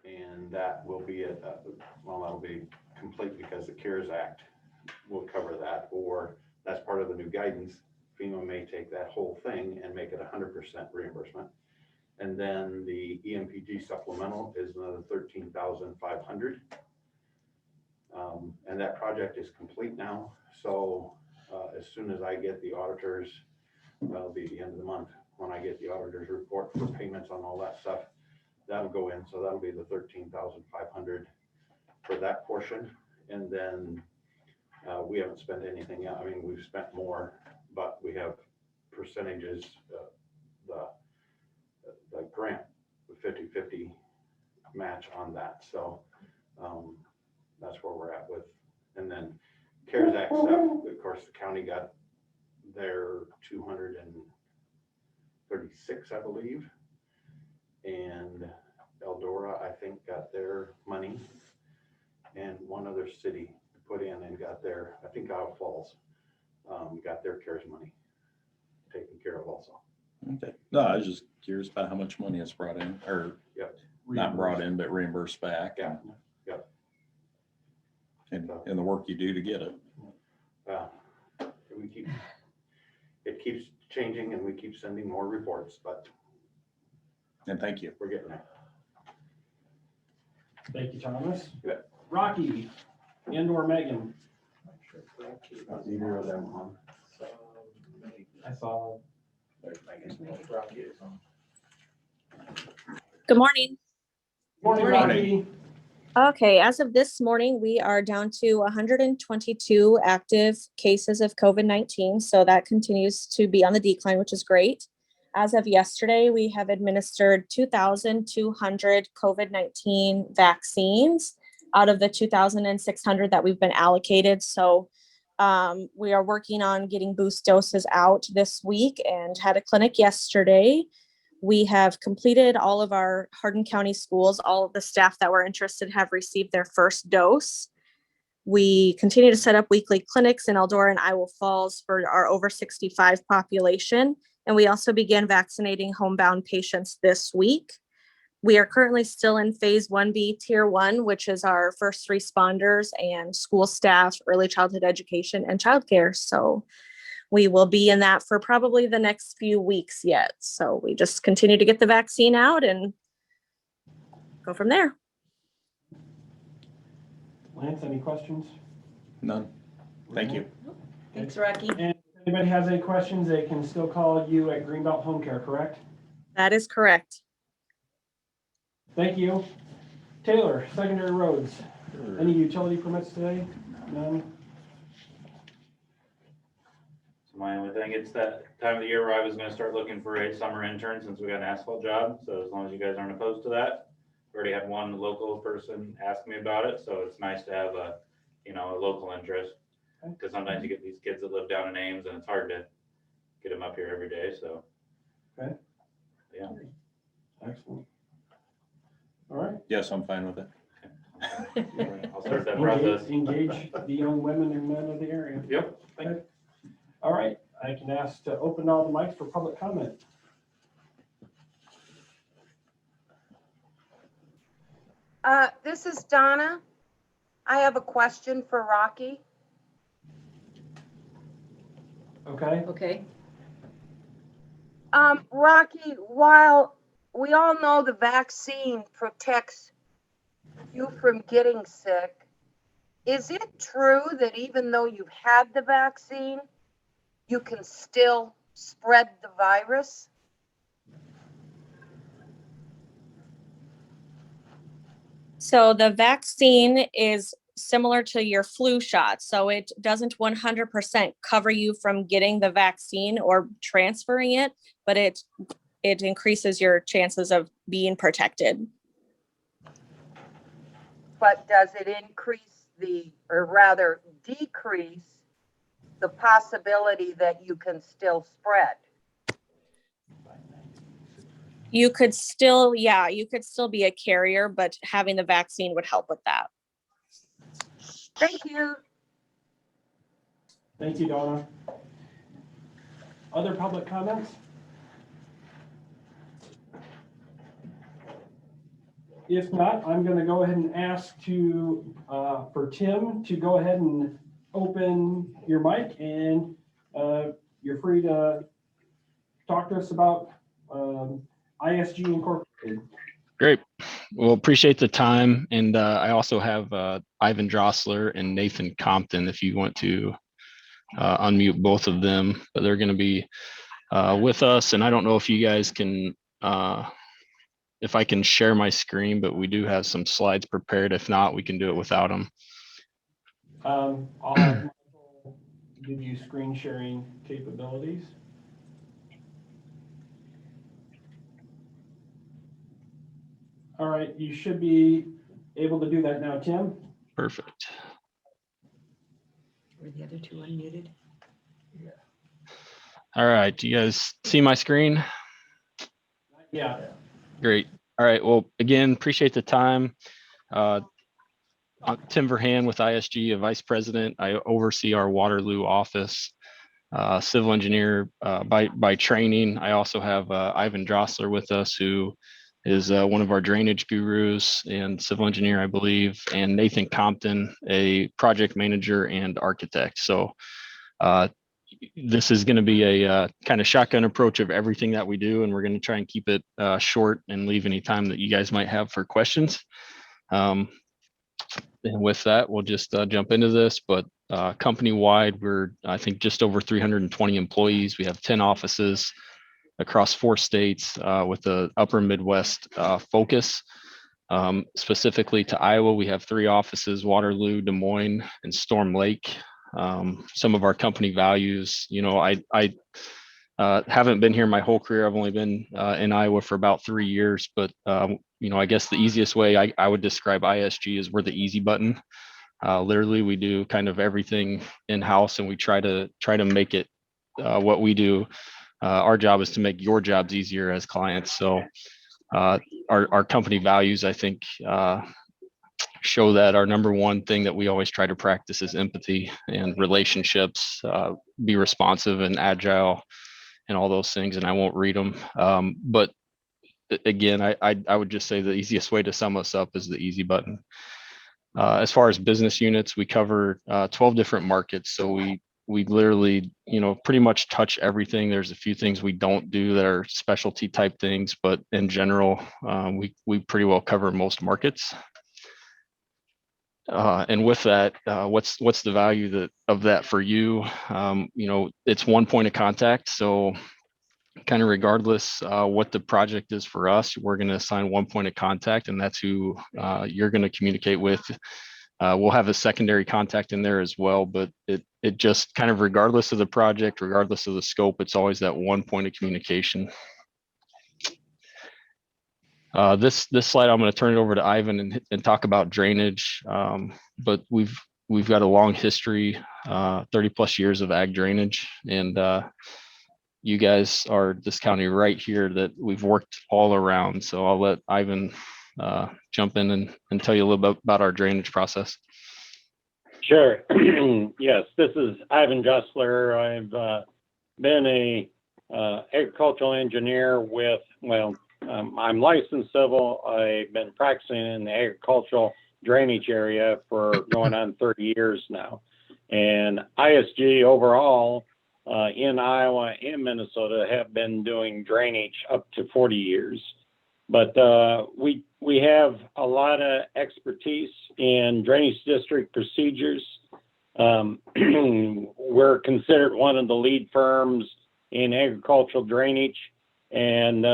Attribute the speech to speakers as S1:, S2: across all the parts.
S1: And that will be, well, that'll be complete because the CARES Act will cover that, or that's part of the new guidance. FEMA may take that whole thing and make it 100% reimbursement. And then the EMPG supplemental is another 13,500. And that project is complete now. So as soon as I get the auditors, that'll be the end of the month, when I get the auditor's report for payments on all that stuff, that'll go in. So that'll be the 13,500 for that portion. And then we haven't spent anything. I mean, we've spent more, but we have percentages, the grant, the 50-50 match on that. So that's where we're at with. And then CARES Act stuff, of course, the county got their 236, I believe. And Eldora, I think, got their money. And one other city put in and got their, I think Isle Falls, got their CARES money taken care of also.
S2: Okay. No, I was just curious about how much money it's brought in, or not brought in, but reimbursed back.
S1: Yeah.
S2: And the work you do to get it.
S1: It keeps changing and we keep sending more reports, but.
S2: And thank you.
S1: We're getting there.
S3: Thank you, Thomas.
S1: Yeah.
S3: Rocky and/or Megan.
S1: Either of them on.
S3: I saw.
S4: Good morning.
S3: Morning, Rocky.
S4: Okay, as of this morning, we are down to 122 active cases of COVID-19. So that continues to be on the decline, which is great. As of yesterday, we have administered 2,200 COVID-19 vaccines out of the 2,600 that we've been allocated. So we are working on getting boost doses out this week and had a clinic yesterday. We have completed all of our Hardin County schools. All of the staff that were interested have received their first dose. We continue to set up weekly clinics in Eldora and Iowa Falls for our over 65 population. And we also began vaccinating homebound patients this week. We are currently still in phase 1B tier 1, which is our first responders and school staff, early childhood education, and childcare. So we will be in that for probably the next few weeks yet. So we just continue to get the vaccine out and go from there.
S3: Lance, any questions?
S2: None. Thank you.
S5: Thanks, Rocky.
S3: And if anybody has any questions, they can still call you at Greenbelt Home Care, correct?
S4: That is correct.
S3: Thank you. Taylor, secondary roads. Any utility permits today? None?
S6: My only thing, it's that time of the year where I was gonna start looking for a summer intern since we got an asphalt job. So as long as you guys aren't opposed to that, we already had one local person ask me about it. So it's nice to have a local interest. Because sometimes you get these kids that live down in Ames and it's hard to get them up here every day. So.
S3: Okay.
S6: Yeah.
S3: Excellent. All right.
S2: Yes, I'm fine with it.
S6: I'll start that process.
S3: Engage the young women and men of the area.
S6: Yep.
S3: Okay. All right, I can ask to open all the mics for public comment.
S5: This is Donna. I have a question for Rocky.
S3: Okay.
S5: Okay. Rocky, while we all know the vaccine protects you from getting sick, is it true that even though you've had the vaccine, you can still spread the virus?
S4: So the vaccine is similar to your flu shot. So it doesn't 100% cover you from getting the vaccine or transferring it, but it increases your chances of being protected.
S5: But does it increase or rather decrease the possibility that you can still spread?
S4: You could still be a carrier, but having the vaccine would help with that.
S5: Thank you.
S3: Thank you, Donna. Other public comments? If not, I'm going to go ahead and ask for Tim to go ahead and open your mic, and you're free to talk to us about ISG Incorporated.
S7: Great. Well, appreciate the time. And I also have Ivan Drossler and Nathan Compton, if you want to unmute both of them. But they're going to be with us. And I don't know if you guys can, if I can share my screen, but we do have some slides prepared. If not, we can do it without them.
S3: I'll have Michael give you screen sharing capabilities. All right, you should be able to do that now, Tim.
S7: Perfect.
S8: Were the other two unmuted?
S7: All right. Do you guys see my screen?
S3: Yeah.
S7: Great. All right. Well, again, appreciate the time. I'm Tim Verhan with ISG, a vice president. I oversee our Waterloo office, civil engineer by training. I also have Ivan Drossler with us, who is one of our drainage gurus and civil engineer, I believe, and Nathan Compton, a project manager and architect. So this is going to be a kind of shotgun approach of everything that we do, and we're going to try and keep it short and leave any time that you guys might have for questions. And with that, we'll just jump into this. But company-wide, we're, I think, just over 320 employees. We have 10 offices across 4 states with the upper Midwest focus. Specifically to Iowa, we have 3 offices: Waterloo, Des Moines, and Storm Lake. Some of our company values, you know, I haven't been here my whole career. I've only been in Iowa for about 3 years, but you know, I guess the easiest way I would describe ISG is we're the easy button. Literally, we do kind of everything in-house, and we try to make it what we do. Our job is to make your jobs easier as clients. So our company values, I think, show that our number one thing that we always try to practice is empathy and relationships, be responsive and agile and all those things. And I won't read them. But again, I would just say the easiest way to sum us up is the easy button. As far as business units, we cover 12 different markets. So we literally, you know, pretty much touch everything. There's a few things we don't do that are specialty type things, but in general, we pretty well cover most markets. And with that, what's the value of that for you? You know, it's one point of contact. So kind of regardless what the project is for us, we're going to assign one point of contact, and that's who you're going to communicate with. We'll have a secondary contact in there as well, but it just kind of, regardless of the project, regardless of the scope, it's always that one point of communication. This slide, I'm going to turn it over to Ivan and talk about drainage. But we've got a long history, 30 plus years of ag drainage, and you guys are this county right here that we've worked all around. So I'll let Ivan jump in and tell you a little bit about our drainage process.
S9: Sure. Yes, this is Ivan Drossler. I've been a agricultural engineer with, I'm licensed civil. I've been practicing in the agricultural drainage area for going on 30 years now. And ISG overall in Iowa and Minnesota have been doing drainage up to 40 years. But we have a lot of expertise in drainage district procedures. We're considered one of the lead firms in agricultural drainage, and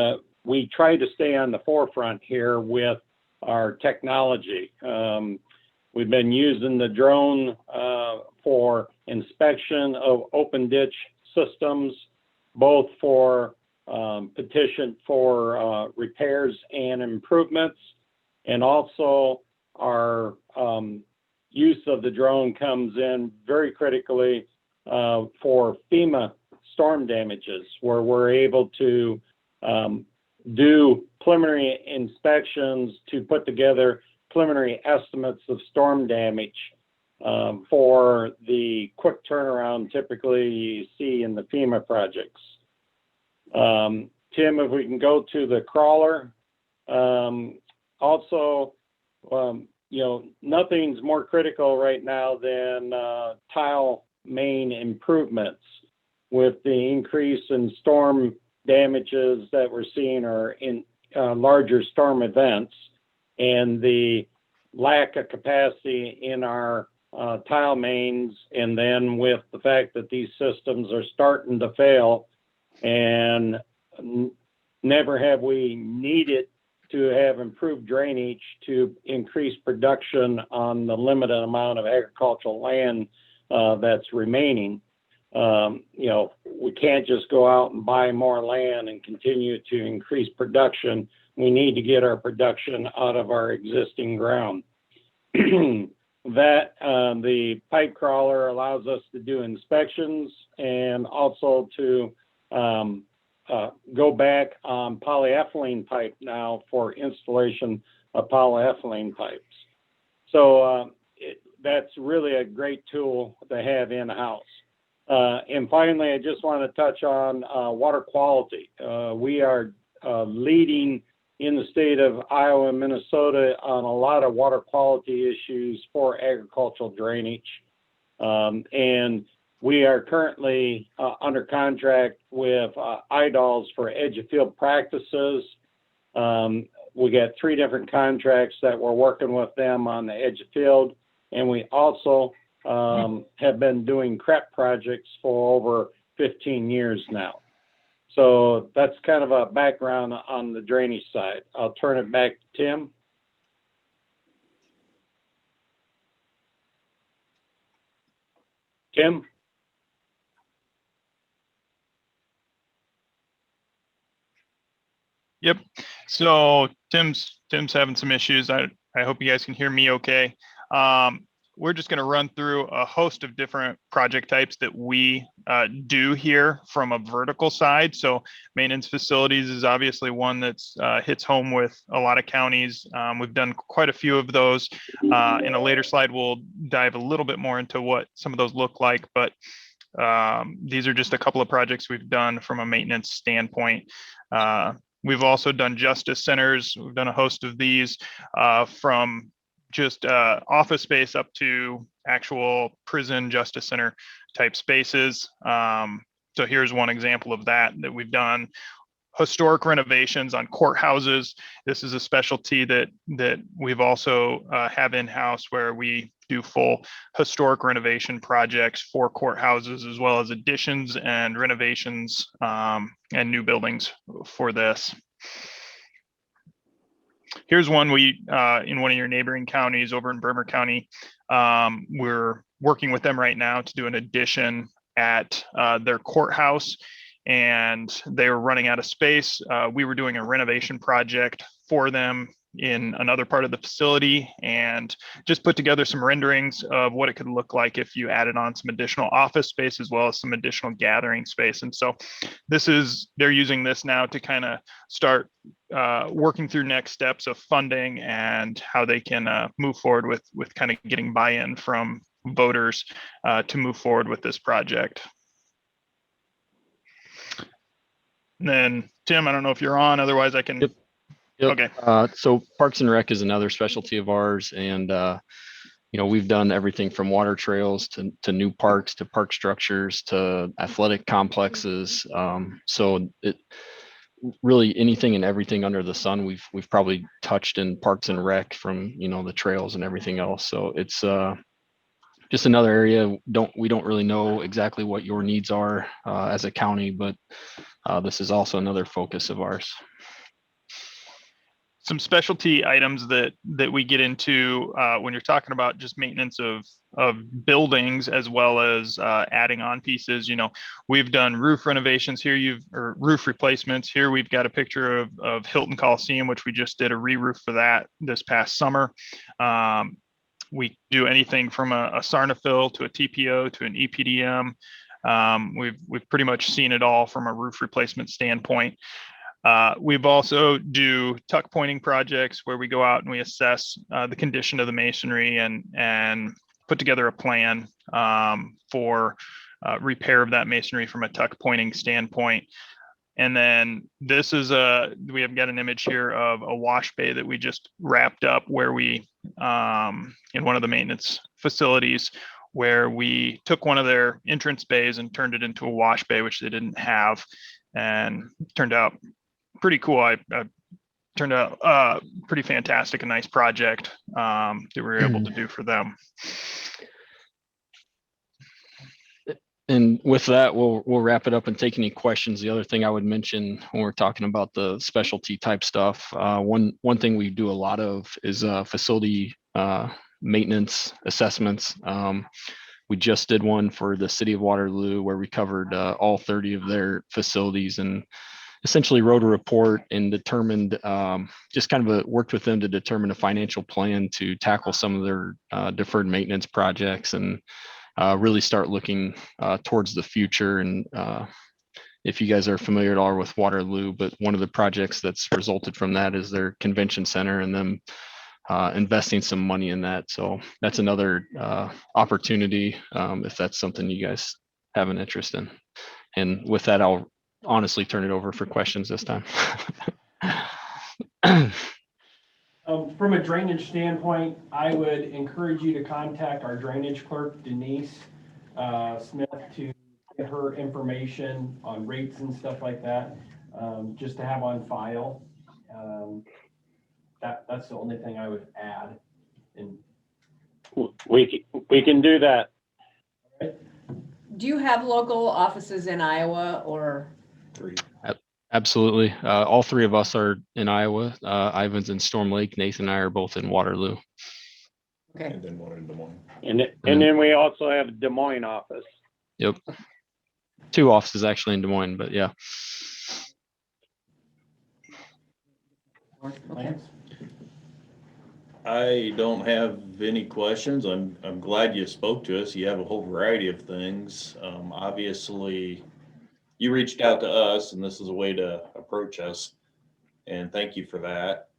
S9: we try to stay on the forefront here with our technology. We've been using the drone for inspection of open ditch systems, both for petition for repairs and improvements, and also our use of the drone comes in very critically for FEMA storm damages, where we're able to do preliminary inspections to put together preliminary estimates of storm damage for the quick turnaround typically you see in the FEMA projects. Tim, if we can go to the crawler. also, nothing's more critical right now than tile main improvements with the increase in storm damages that we're seeing or in larger storm events and the lack of capacity in our tile mains. And then with the fact that these systems are starting to fail and never have we needed to have improved drainage to increase production on the limited amount of agricultural land that's remaining. We can't just go out and buy more land and continue to increase production. We need to get our production out of our existing ground. The pipe crawler allows us to do inspections and also to go back on polyethylene pipe now for installation of polyethylene pipes. So that's really a great tool to have in-house. And finally, I just want to touch on water quality. We are leading in the state of Iowa and Minnesota on a lot of water quality issues for agricultural drainage. And we are currently under contract with IDOLs for edge of field practices. We got 3 different contracts that we're working with them on the edge of field. And we also have been doing CREP projects for over 15 years now. So that's kind of a background on the drainage side. I'll turn it back to Tim. Tim?
S8: Yep. So Tim's having some issues. I hope you guys can hear me okay. We're just going to run through a host of different project types that we do here from a vertical side. So maintenance facilities is obviously one that's hits home with a lot of counties. We've done quite a few of those. In a later slide, we'll dive a little bit more into what some of those look like. But these are just a couple of projects we've done from a maintenance standpoint. We've also done justice centers. We've done a host of these from just office space up to actual prison justice center type spaces. So here's one example of that we've done. Historic renovations on courthouses. This is a specialty that we've also have in-house, where we do full historic renovation projects for courthouses, as well as additions and renovations and new buildings for this. Here's one we in one of your neighboring counties over in Bremer County. We're working with them right now to do an addition at their courthouse, and they were running out of space. We were doing a renovation project for them in another part of the facility, and just put together some renderings of what it could look like if you added on some additional office space as well as some additional gathering space. And so they're using this now to kind of start working through next steps of funding and how they can move forward with kind of getting buy-in from voters to move forward with this project. And then Tim, I don't know if you're on, otherwise I can.
S7: Yep.
S8: Okay.
S7: So Parks and Rec is another specialty of ours, and we've done everything from water trails to new parks to park structures to athletic complexes. So it really anything and everything under the sun we've probably touched in Parks and Rec, from the trails and everything else. So it's just another area. We don't really know exactly what your needs are as a county, but this is also another focus of ours.
S8: Some specialty items that we get into when you're talking about just maintenance of buildings, as well as adding on pieces. We've done roof renovations here, or roof replacements. Here we've got a picture of Hilton Coliseum, which we just did a re-roof for that this past summer. We do anything from a Sarnafil to a TPO to an EPDM. We've pretty much seen it all from a roof replacement standpoint. We've also do tuck pointing projects, where we go out and we assess the condition of the masonry and put together a plan for repair of that masonry from a tuck pointing standpoint. And then this is we have got an image here of a wash bay that we just wrapped up where we, in one of the maintenance facilities, where we took one of their entrance bays and turned it into a wash bay, which they didn't have, and turned out pretty cool. Turned out pretty fantastic, a nice project that we were able to do for them.
S7: And with that, we'll wrap it up and take any questions. The other thing I would mention when we're talking about the specialty type stuff, one thing we do a lot of is facility maintenance assessments. We just did one for the city of Waterloo where we covered all 30 of their facilities and essentially wrote a report and determined, just kind of worked with them to determine a financial plan to tackle some of their deferred maintenance projects and really start looking towards the future. And if you guys are familiar at all with Waterloo, but one of the projects that's resulted from that is their convention center and them investing some money in that. So that's another opportunity if that's something you guys have an interest in. And with that, I'll honestly turn it over for questions this time.
S3: From a drainage standpoint, I would encourage you to contact our drainage clerk, Denise Smith, to get her information on rates and stuff like that, just to have on file. That's the only thing I would add. And
S9: We can do that.
S10: Do you have local offices in Iowa or?
S2: 3.
S7: Absolutely. All 3 of us are in Iowa. Ivan's in Storm Lake. Nathan and I are both in Waterloo.
S10: Okay.
S2: And then one in Des Moines.
S9: And then we also have a Des Moines office.
S7: Yep. 2 offices actually in Des Moines, but yeah.
S10: Okay.
S3: Lance?
S2: I don't have any questions. I'm glad you spoke to us. You have a whole variety of things. Obviously, you reached out to us, and this is a way to approach us. And thank you for that.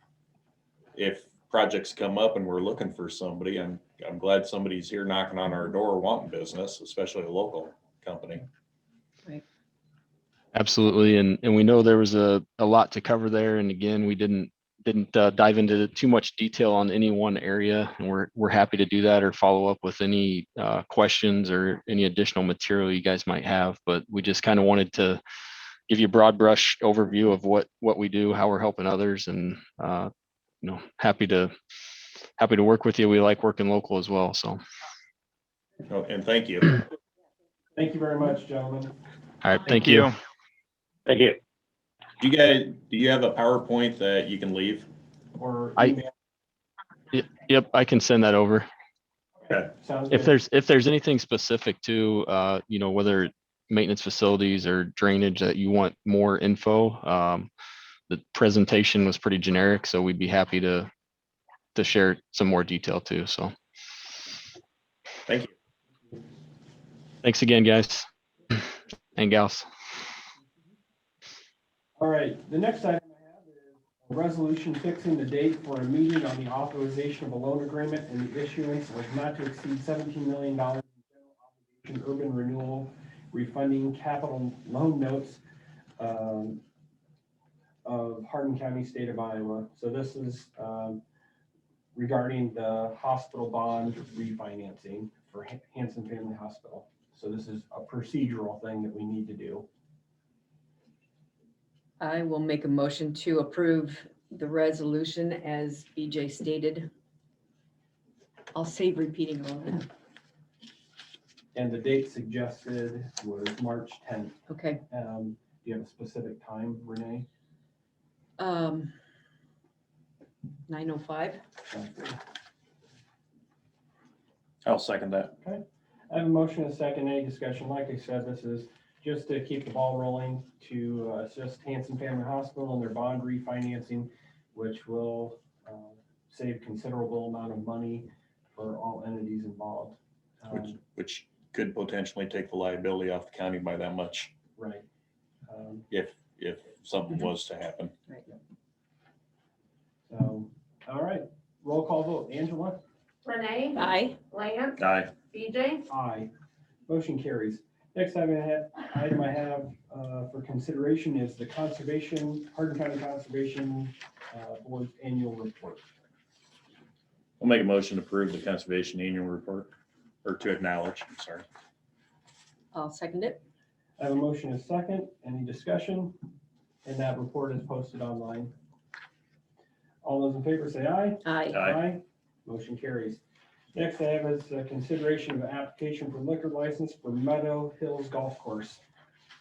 S2: If projects come up and we're looking for somebody, I'm glad somebody's here knocking on our door wanting business, especially a local company.
S10: Right.
S7: Absolutely. And we know there was a lot to cover there. And again, we didn't dive into too much detail on any one area, and we're happy to do that or follow up with any questions or any additional material you guys might have. But we just kind of wanted to give you a broad brush overview of what we do, how we're helping others, and happy to work with you. We like working local as well. So.
S2: Oh, and thank you.
S3: Thank you very much, gentlemen.
S7: All right. Thank you.
S9: Thank you.
S2: Do you have a PowerPoint that you can leave?
S3: Or
S7: Yep, I can send that over.
S2: Okay.
S3: Sounds
S7: If
S3: good.
S7: there's anything specific to whether maintenance facilities or drainage that you want more info, the presentation was pretty generic, so we'd be happy to share some more detail too. So
S2: Thank you.
S7: thanks again, guys and gals.
S3: All right, the next item I have is a resolution fixing the date for a meeting on the authorization of a loan agreement and the issuance of not to exceed $17 million in general obligation urban renewal refunding capital loan notes of Hardin County, state of Iowa. So this is regarding the hospital bond refinancing for Hanson Family Hospital. So this is a procedural thing that we need to do.
S10: I will make a motion to approve the resolution as BJ stated. I'll save repeating all of that.
S3: And the date suggested was March 10th.
S10: Okay.
S3: Do you have a specific time, Renee?
S10: 9:05.
S2: I'll second that.
S3: I have a motion and a second. Any discussion? Like I said, this is just to keep the ball rolling to assist Hanson Family Hospital in their bond refinancing, which will save considerable amount of money for all entities involved.
S2: Which could potentially take the liability off the county by that much
S3: Right.
S2: if something was to happen.
S10: Right.
S3: So, all right, roll call vote. Angela?
S11: Renee?
S10: Aye.
S11: Lance?
S2: Aye.
S11: BJ?
S3: Aye. Motion carries. Next item I have for consideration is the Hardin County Conservation Board's annual report.
S2: I'll make a motion to approve the conservation annual report, or to acknowledge, I'm sorry.
S10: I'll second it.
S3: I have a motion and a second. Any discussion? And that report is posted online. All those in favor say aye.
S10: Aye.
S2: Aye.
S3: Motion carries. Next I have is consideration of an application for liquor license for Meadow Hills Golf Course.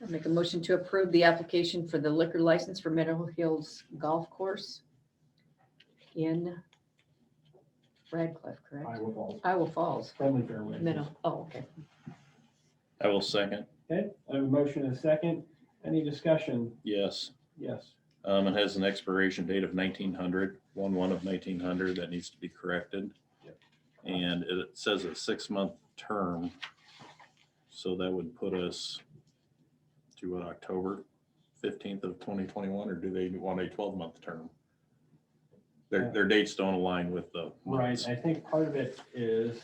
S10: I'll make a motion to approve the application for the liquor license for Meadow Hills Golf Course in Radcliffe, correct?
S3: Iowa Falls,
S10: Iowa Falls,
S3: friendly fairway.
S10: Meadow. Oh, okay.
S2: I will second.
S3: Okay, I have a motion and a second. Any discussion?
S2: Yes.
S3: Yes.
S2: It has an expiration date of 1900, 1/1 of 1900. That needs to be corrected.
S3: Yep.
S2: And it says a 6-month term. So that would put us to October 15th of 2021, or do they want a 12-month term? Their dates don't align with the
S3: Right,
S2: months.
S3: I think part of it is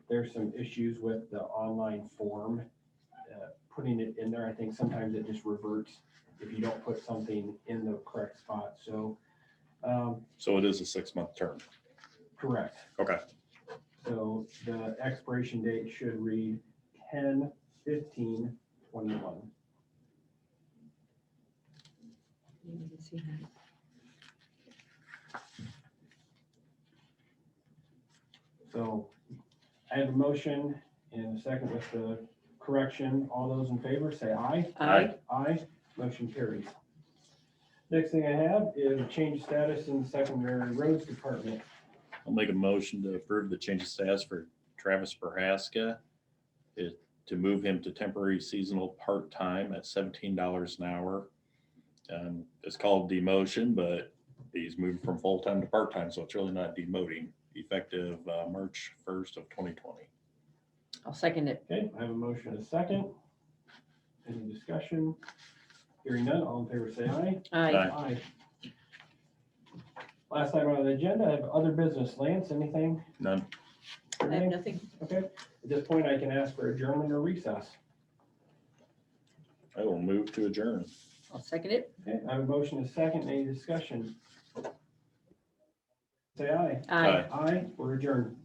S3: there's some issues with the online form. Putting it in there, I think sometimes it just reverts if you don't put something in the correct spot. So,
S2: So it is a 6-month term.
S3: correct.
S2: Okay.
S3: So the expiration date should read 10/15/21.
S10: You can see that.
S3: So I have a motion and a second with the correction. All those in favor say aye.
S10: Aye.
S3: Aye, motion carries. Next thing I have is a change of status in the secondary roads department.
S2: I'll make a motion to approve the change of status for Travis Prohaska. To move him to temporary seasonal part-time at $17 an hour. It's called demotion, but he's moved from full-time to part-time, so it's really not demoting, effective March 1st of 2020.
S10: I'll second it.
S3: Okay, I have a motion and a second. Any discussion? Hearing none, all in favor say aye.
S10: Aye.
S2: Aye.
S3: Aye. Last item on the agenda, I have other business. Lance, anything?
S2: None.
S10: I have nothing.
S3: Okay, at this point, I can ask for adjournment or recess.
S2: I will move to adjourn.
S10: I'll second it.
S3: Okay, I have a motion and a second. Any discussion? Say aye.
S10: Aye.
S2: Aye.
S3: Aye, we're adjourned.